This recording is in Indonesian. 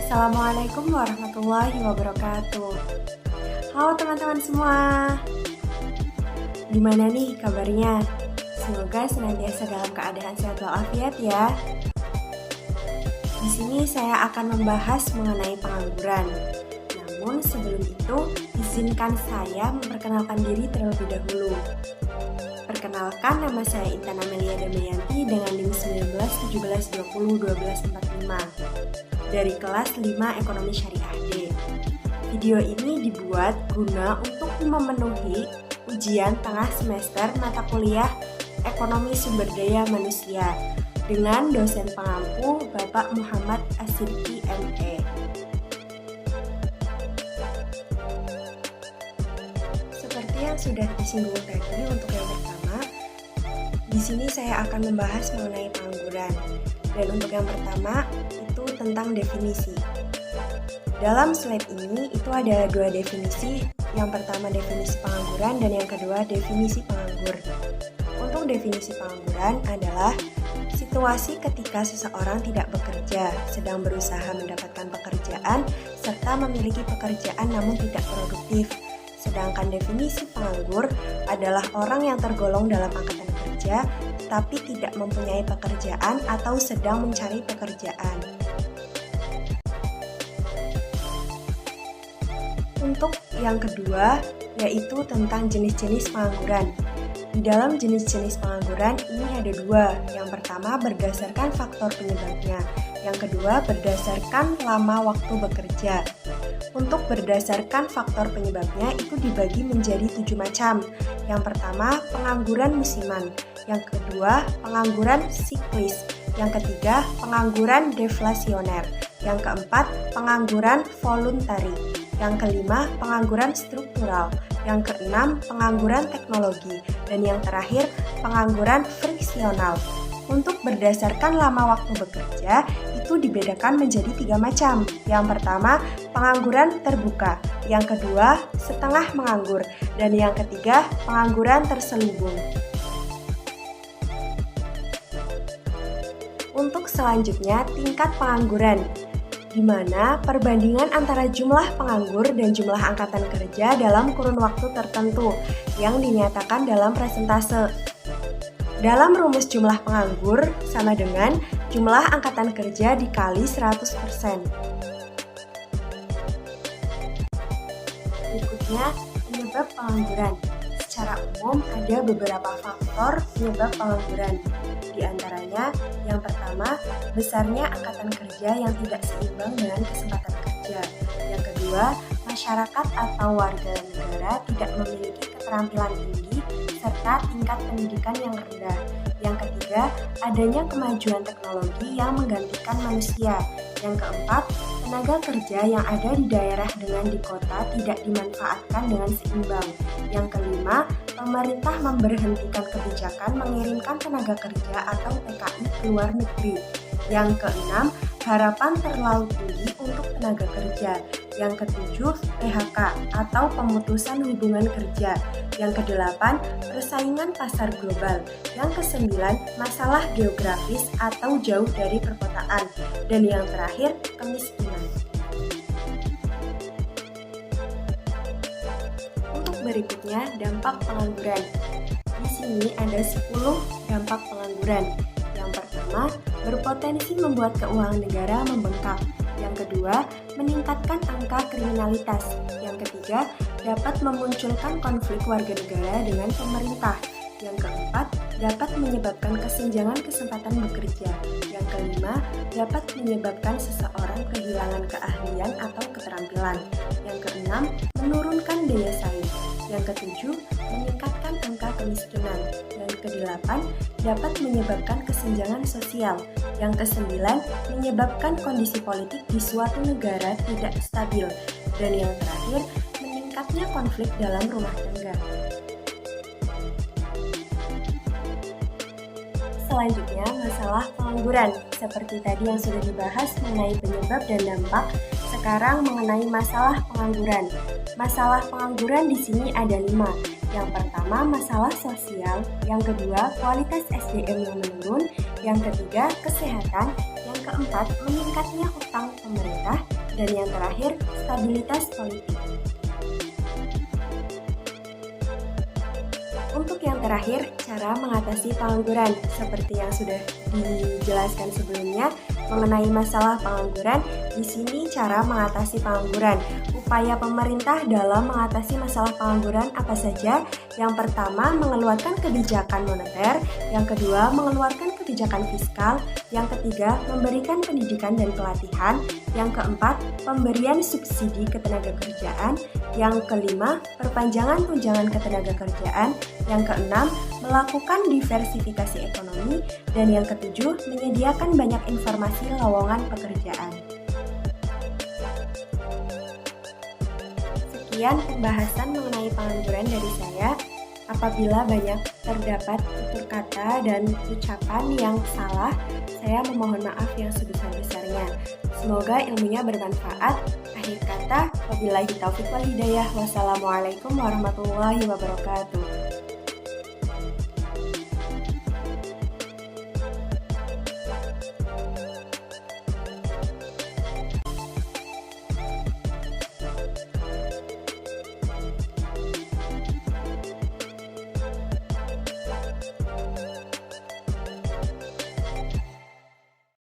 Assalamualaikum warahmatullahi wabarakatuh. Halo teman-teman semua. Gimana nih kabarnya? Semoga senantiasa dalam keadaan sehat walafiat ya. Di sini saya akan membahas mengenai pengangguran. Namun sebelum itu, izinkan saya memperkenalkan diri terlebih dahulu. Perkenalkan, nama saya Intan Amelia Damayanti dengan NIM 1917201245 dari kelas 5 Ekonomi Syariah D. Video ini dibuat guna untuk memenuhi ujian tengah semester mata kuliah Ekonomi Sumber Daya Manusia dengan dosen pengampu Bapak Muhammad Asidki ME. Seperti yang sudah disinggung tadi, untuk yang pertama, di sini saya akan membahas mengenai pengangguran. Dan untuk yang pertama, itu tentang definisi. Dalam slide ini, itu ada dua definisi. Yang pertama definisi pengangguran dan yang kedua definisi penganggur. Untuk definisi pengangguran adalah situasi ketika seseorang tidak bekerja, sedang berusaha mendapatkan pekerjaan, serta memiliki pekerjaan namun tidak produktif. Sedangkan definisi penganggur adalah orang yang tergolong dalam angkatan kerja, tapi tidak mempunyai pekerjaan atau sedang mencari pekerjaan. Untuk yang kedua, yaitu tentang jenis-jenis pengangguran. Di dalam jenis-jenis pengangguran ini ada dua. Yang pertama berdasarkan faktor penyebabnya. Yang kedua berdasarkan lama waktu bekerja. Untuk berdasarkan faktor penyebabnya itu dibagi menjadi 7 macam. Yang pertama pengangguran musiman. Yang kedua pengangguran siklis. Yang ketiga pengangguran deflasioner. Yang keempat pengangguran voluntari. Yang kelima, pengangguran struktural. Yang keenam, pengangguran teknologi. Dan yang terakhir, pengangguran friksional. Untuk berdasarkan lama waktu bekerja, itu dibedakan menjadi 3 macam. Yang pertama, pengangguran terbuka. Yang kedua, setengah menganggur. Dan yang ketiga, pengangguran terselubung. Untuk selanjutnya, tingkat pengangguran, di mana perbandingan antara jumlah penganggur dan jumlah angkatan kerja dalam kurun waktu tertentu yang dinyatakan dalam persentase. Dalam rumus jumlah penganggur sama dengan jumlah angkatan kerja dikali 100%. Berikutnya, penyebab pengangguran. Secara umum ada beberapa faktor penyebab pengangguran. Di antaranya, yang pertama, besarnya angkatan kerja yang tidak seimbang dengan kesempatan kerja. Yang kedua, masyarakat atau warga negara tidak memiliki keterampilan tinggi serta tingkat pendidikan yang rendah. Yang ketiga, adanya kemajuan teknologi yang menggantikan manusia. Yang keempat, tenaga kerja yang ada di daerah dengan di kota tidak dimanfaatkan dengan seimbang. Yang kelima, pemerintah memberhentikan kebijakan mengirimkan tenaga kerja atau TKI ke luar negeri. Yang keenam, harapan terlalu tinggi untuk tenaga kerja. Yang ketujuh, PHK atau pemutusan hubungan kerja. Yang kedelapan, persaingan pasar global. Yang kesembilan, masalah geografis atau jauh dari perkotaan. Dan yang terakhir, kemiskinan. Untuk berikutnya, dampak pengangguran. Di sini ada 10 dampak pengangguran. Yang pertama, berpotensi membuat keuangan negara membengkak. Yang kedua, meningkatkan angka kriminalitas. Yang ketiga, dapat memunculkan konflik warga negara dengan pemerintah. Yang keempat, dapat menyebabkan kesenjangan kesempatan bekerja. Yang kelima, dapat menyebabkan seseorang kehilangan keahlian atau keterampilan. Yang keenam, menurunkan daya saing. Yang ketujuh, meningkatkan angka kemiskinan. Yang kedelapan, dapat menyebabkan kesenjangan sosial. Yang kesembilan, menyebabkan kondisi politik di suatu negara tidak stabil. Dan yang terakhir, meningkatnya konflik dalam rumah tangga. Selanjutnya, masalah pengangguran. Seperti tadi yang sudah dibahas mengenai penyebab dan dampak, sekarang mengenai masalah pengangguran. Masalah pengangguran di sini ada 5. Yang pertama, masalah sosial. Yang kedua, kualitas SDM yang menurun. Yang ketiga, kesehatan. Yang keempat, meningkatnya hutang pemerintah. Dan yang terakhir, stabilitas politik. Untuk yang terakhir, cara mengatasi pengangguran. Seperti yang sudah dijelaskan sebelumnya mengenai masalah pengangguran, di sini cara mengatasi pengangguran. Upaya pemerintah dalam mengatasi masalah pengangguran apa saja? Yang pertama, mengeluarkan kebijakan moneter. Yang kedua, mengeluarkan kebijakan fiskal. Yang ketiga, memberikan pendidikan dan pelatihan. Yang keempat, pemberian subsidi ketenagakerjaan. Yang kelima, perpanjangan tunjangan ketenagakerjaan. Yang keenam, melakukan diversifikasi ekonomi. Dan yang ketujuh, menyediakan banyak informasi lowongan pekerjaan. Sekian pembahasan mengenai pengangguran dari saya. Apabila banyak terdapat tutur kata dan ucapan yang salah, saya memohon maaf yang sebesar-besarnya. Semoga ilmunya bermanfaat. Akhir kata, wabillahi taufiq wal hidayah. Wassalamualaikum warahmatullahi wabarakatuh.